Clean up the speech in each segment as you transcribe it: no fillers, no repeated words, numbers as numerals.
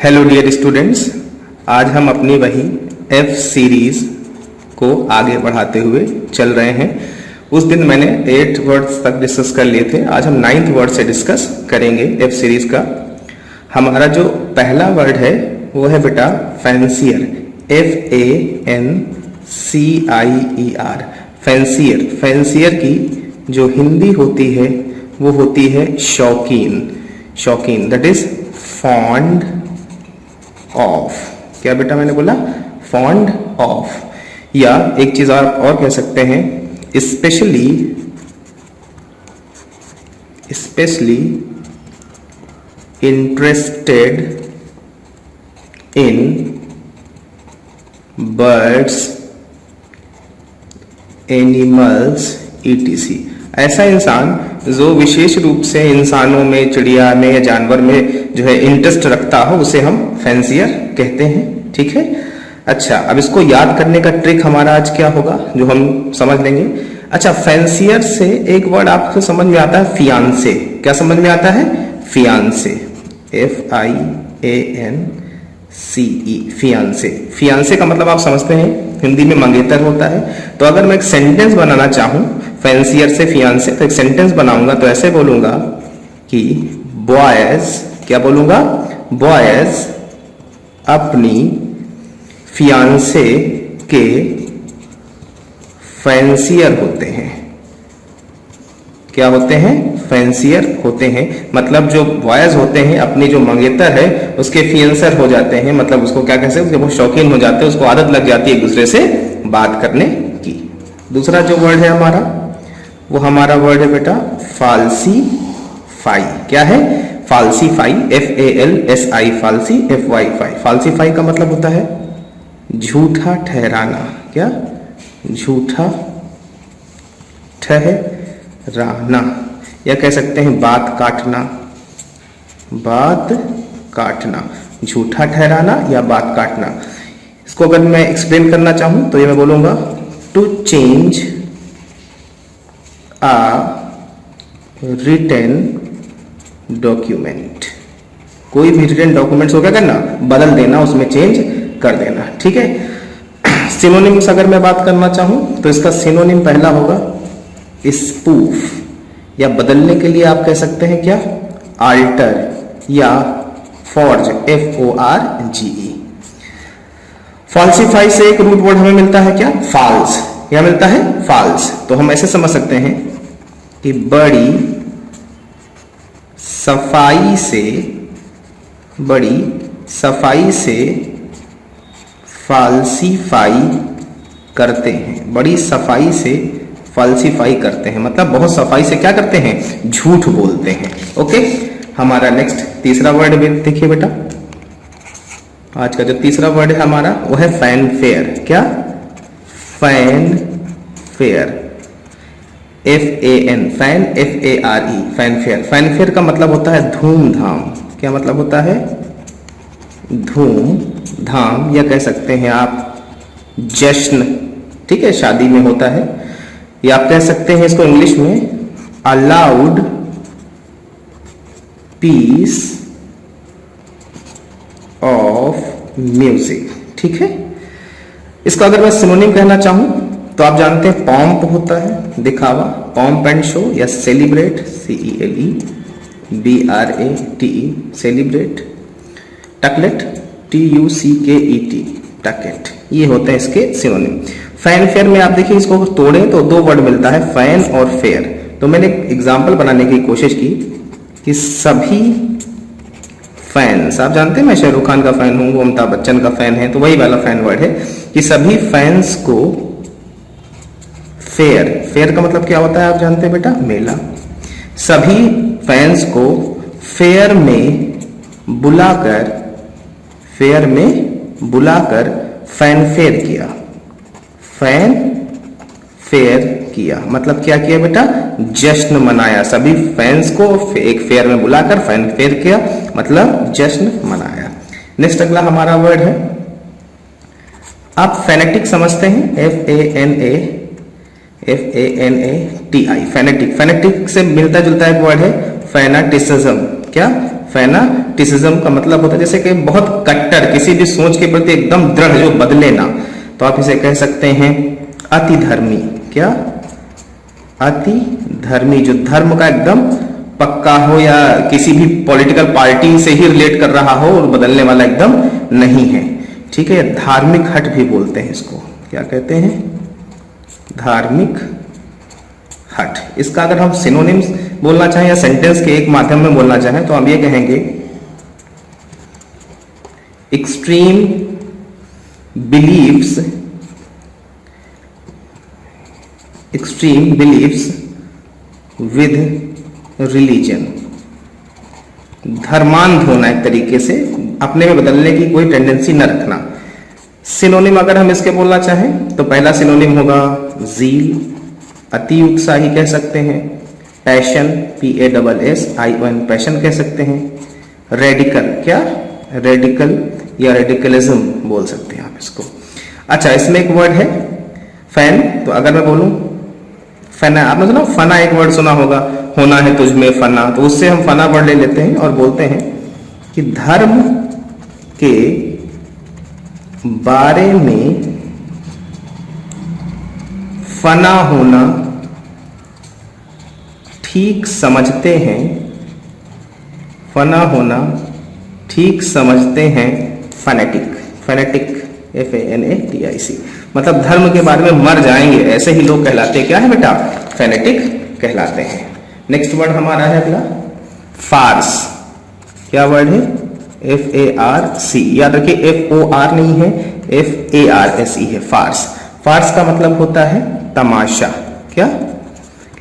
Hello dear students, आज हम अपनी वही एफ सीरीज को आगे बढ़ाते हुए चल रहे हैं। उस दिन मैंने 8 वर्ड्स तक डिस्कस कर लिए थे। आज हम 9th वर्ड से डिस्कस करेंगे एफ सीरीज का। हमारा जो पहला वर्ड है वो है बेटा फैंसियर, FANCIER। फैंसियर, फैंसियर की जो हिंदी होती है वो होती है शौकीन। शौकीन दैट इज फॉन्ड ऑफ। क्या बेटा मैंने बोला? Fond of. या एक चीज आप और कह सकते हैं, specially interested in birds, animals ETC। ऐसा इंसान जो विशेष रूप से इंसानों में, चिड़िया में या जानवर में जो है इंटरेस्ट रखता हो उसे हम फैंसियर कहते हैं। ठीक है, अच्छा अब इसको याद करने का ट्रिक हमारा आज क्या होगा जो हम समझ लेंगे। अच्छा, फैंसियर से एक वर्ड आपको समझ में आता है फियांसे। क्या समझ में आता है? Fiance, FIANCE, fiance. फियांसे का मतलब आप समझते हैं हिंदी में मंगेतर होता है। तो अगर मैं एक सेंटेंस बनाना चाहूं फैंसियर से फियांसे, तो एक सेंटेंस बनाऊंगा तो ऐसे बोलूंगा कि बॉयज, क्या बोलूंगा? बॉयज अपनी फियांसे के फैंसियर होते हैं। क्या होते हैं? फैंसियर होते हैं। मतलब जो बॉयज होते हैं अपनी जो मंगेतर है उसके फियांसर हो जाते हैं। मतलब उसको क्या कह सकते हैं, जब वो शौकीन हो जाते हैं, उसको आदत लग जाती है एक दूसरे से बात करने की। दूसरा जो वर्ड है हमारा वो हमारा वर्ड है बेटा फाल्सीफाई। क्या है? फाल्सीफाई, FALSI, फाल्सी, FY, फाल्सीफाई का मतलब होता है झूठा ठहराना। क्या? झूठा ठहराना, या कह सकते हैं बात काटना। बात काटना, झूठा ठहराना या बात काटना। इसको अगर मैं एक्सप्लेन करना चाहूं तो ये मैं बोलूंगा to change a written document। कोई भी रिटन डॉक्यूमेंट्स को क्या करना? बदल देना, उसमें चेंज कर देना। ठीक है। सिनोनिम्स अगर मैं बात करना चाहूं तो इसका सिनोनिम पहला होगा स्पूफ, या बदलने के लिए आप कह सकते हैं क्या? आल्टर या फॉर्ज, FORGE। फॉल्सिफाई से एक रूट वर्ड हमें मिलता है क्या? फॉल्स। क्या मिलता है? फॉल्स। तो हम ऐसे समझ सकते हैं कि बड़ी सफाई से फाल्सीफाई करते हैं। बड़ी सफाई से फाल्सीफाई करते हैं, मतलब बहुत सफाई से क्या करते हैं? झूठ बोलते हैं। ओके, हमारा नेक्स्ट तीसरा वर्ड देखिए बेटा। आज का जो तीसरा वर्ड है हमारा वो है फैनफेयर। क्या? Fanfare, FAN, fan, FARE, fanfare. Fanfare का मतलब होता है धूमधाम। क्या मतलब होता है? धूमधाम, या कह सकते हैं आप जश्न। ठीक है, शादी में होता है। या आप कह सकते हैं इसको इंग्लिश में a loud piece of music. ठीक है। इसका अगर मैं सिनोनिम कहना चाहूं तो आप जानते हैं पॉम्प होता है, दिखावा, पॉम्प एंड शो, या सेलिब्रेट, CELEBRATE, सेलिब्रेट, टकलेट, TUCKET, टकेट। ये होते हैं इसके सिनोनिम। फैनफेयर में आप देखिए इसको तोड़ें तो दो वर्ड मिलता है, फैन और फेयर। तो मैंने एक एग्जाम्पल बनाने की कोशिश की कि सभी फैंस, आप जानते हैं मैं शाहरुख खान का फैन हूं, वो अमिताभ बच्चन का फैन है, तो वही वाला फैन वर्ड है कि सभी फैंस को फेयर, फेयर का मतलब क्या होता है आप जानते हैं बेटा? मेला। सभी फैंस को फेयर में बुलाकर फैनफेयर किया। फैनफेयर किया मतलब क्या किया बेटा? जश्न मनाया। सभी फैंस को एक फेयर में बुलाकर फैनफेयर किया, मतलब जश्न मनाया। नेक्स्ट अगला हमारा वर्ड है, आप फेनेटिक समझते हैं, FANATI, फेनेटिक। फेनेटिक से मिलता जुलता एक वर्ड है फैनाटिसिज्म। क्या? फैनाटिसिज्म का मतलब होता है जैसे कि बहुत कट्टर, किसी भी सोच के प्रति एकदम दृढ़, जो बदले ना। तो आप इसे कह सकते हैं अति धर्मी। क्या? अति धर्मी, जो धर्म का एकदम पक्का हो या किसी भी पॉलिटिकल पार्टी से ही रिलेट कर रहा हो और बदलने वाला एकदम नहीं है। ठीक है, धार्मिक हठ भी बोलते हैं इसको। क्या कहते हैं? धार्मिक हठ। इसका अगर हम सिनोनिम्स बोलना चाहें या सेंटेंस के एक माध्यम में बोलना चाहें तो हम ये कहेंगे extreme beliefs, extreme beliefs with religion. धर्मांध होना, एक तरीके से अपने में बदलने की कोई टेंडेंसी न रखना। सिनोनिम अगर हम इसके बोलना चाहें तो पहला सिनोनिम होगा जील, अति उत्साही कह सकते हैं। पैशन, PASSION, पैशन कह सकते हैं। रेडिकल, क्या? रेडिकल या रेडिकलिज्म बोल सकते हैं आप इसको। अच्छा, इसमें एक वर्ड है फैन। तो अगर मैं बोलूं फना, आपने सुना फना, एक वर्ड सुना होगा, होना है तुझ में फना, तो उससे हम फना वर्ड ले लेते हैं और बोलते हैं कि धर्म के बारे में फना होना ठीक समझते हैं, फना होना ठीक समझते हैं फैनेटिक। फैनेटिक FANATIC, मतलब धर्म के बारे में मर जाएंगे ऐसे ही लोग कहलाते हैं। क्या है बेटा? फैनेटिक कहलाते हैं। नेक्स्ट वर्ड हमारा है अगला फार्स। क्या वर्ड है? FARC। याद रखिए FOR नहीं है, FARSE है, फार्स। फार्स का मतलब होता है तमाशा। क्या?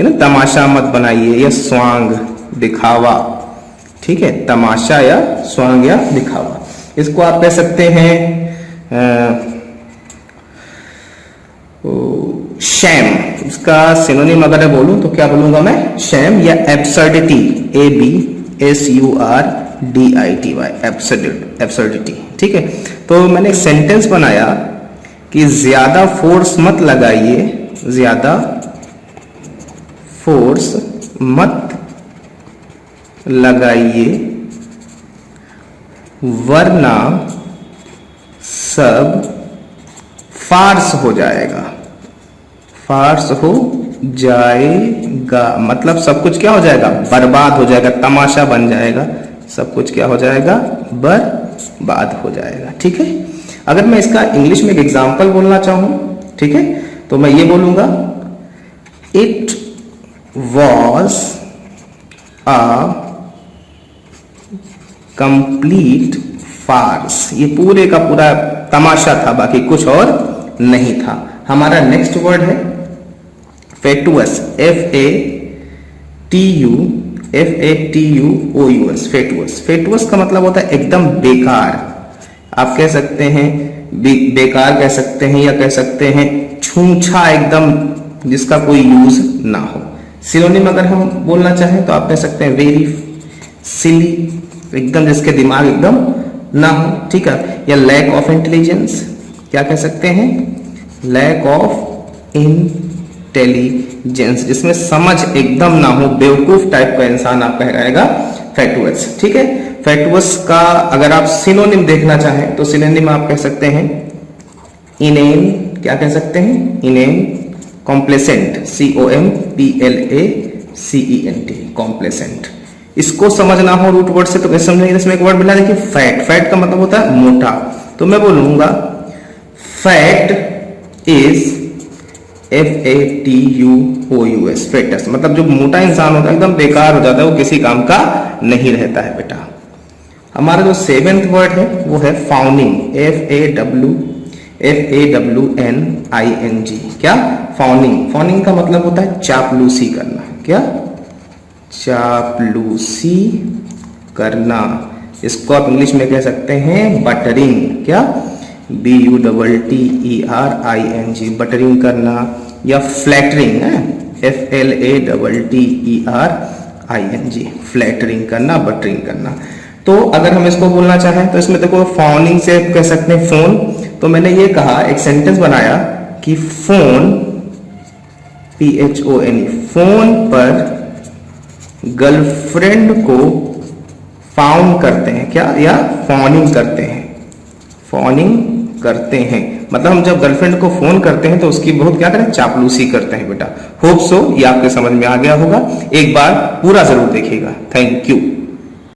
ना, तमाशा मत बनाइए, या स्वांग, दिखावा। ठीक है, तमाशा या स्वांग या दिखावा। इसको आप कह सकते हैं शैम। इसका सिनोनिम अगर मैं बोलूं तो क्या बोलूंगा मैं? शैम या एब्सर्डिटी, ABSURDITY, एब्सर्डिटी। ठीक है, तो मैंने एक सेंटेंस बनाया कि ज्यादा फोर्स मत लगाइए, ज्यादा फोर्स मत लगाइए वरना सब फार्स हो जाएगा। फार्स हो जाएगा मतलब सब कुछ क्या हो जाएगा? बर्बाद हो जाएगा, तमाशा बन जाएगा, सब कुछ क्या हो जाएगा? बर्बाद हो जाएगा। ठीक है, अगर मैं इसका इंग्लिश में एक एग्जांपल बोलना चाहूं, ठीक है, तो मैं ये बोलूंगा it was a complete farce. ये पूरे का पूरा तमाशा था, बाकी कुछ और नहीं था। हमारा नेक्स्ट वर्ड है फेटुअस, FATUOUS, फेटुअस। फेटुअस का मतलब होता है एकदम बेकार। आप कह सकते हैं बेकार कह सकते हैं, या कह सकते हैं छूछा, एकदम जिसका कोई यूज ना हो। सिनोनिम अगर हम बोलना चाहें तो आप कह सकते हैं वेरी सिली, एकदम जिसके दिमाग एकदम ना हो। ठीक है, या लैक ऑफ इंटेलिजेंस, क्या कह सकते हैं? लैक ऑफ इंटेलिजेंस, जिसमें समझ एकदम ना हो, बेवकूफ टाइप का इंसान आप कहलाएगा फेटुअस। ठीक है, फेटुअस का अगर आप सिनोनिम देखना चाहें तो सिनोनिम आप कह सकते हैं इनेम। क्या कह सकते हैं? इनेम। Complacent, COMPLACENT, complacent. इसको समझना हो रूट वर्ड से तो कैसे समझेंगे? इसमें एक वर्ड मिला, देखिए फैट। फैट का मतलब होता है मोटा, तो मैं बोलूंगा फैट इज FATUOUS, फेटस। मतलब जो मोटा इंसान होता है एकदम बेकार हो जाता है, वो किसी काम का नहीं रहता है बेटा। हमारा जो सेवेंथ वर्ड है वो है फाउनिंग, FAWNING। क्या? फाउनिंग। फाउनिंग का मतलब होता है चापलूसी करना। क्या? चापलूसी करना। इसको आप इंग्लिश में कह सकते हैं बटरिंग। क्या? BUTTERING, बटरिंग करना, या फ्लैटरिंग है, FLATTERING, फ्लैटरिंग करना, बटरिंग करना। तो अगर हम इसको बोलना चाहें तो इसमें देखो फाउनिंग से कह सकते हैं फोन। तो मैंने ये कहा, एक सेंटेंस बनाया कि फोन, PHONE, फोन पर गर्लफ्रेंड को फाउन करते हैं क्या, या फॉनिंग करते हैं, फॉनिंग करते हैं मतलब हम जब गर्लफ्रेंड को फोन करते हैं तो उसकी बहुत क्या करें, चापलूसी करते हैं बेटा। होप सो ये आपके समझ में आ गया होगा, एक बार पूरा जरूर देखिएगा। Thank you.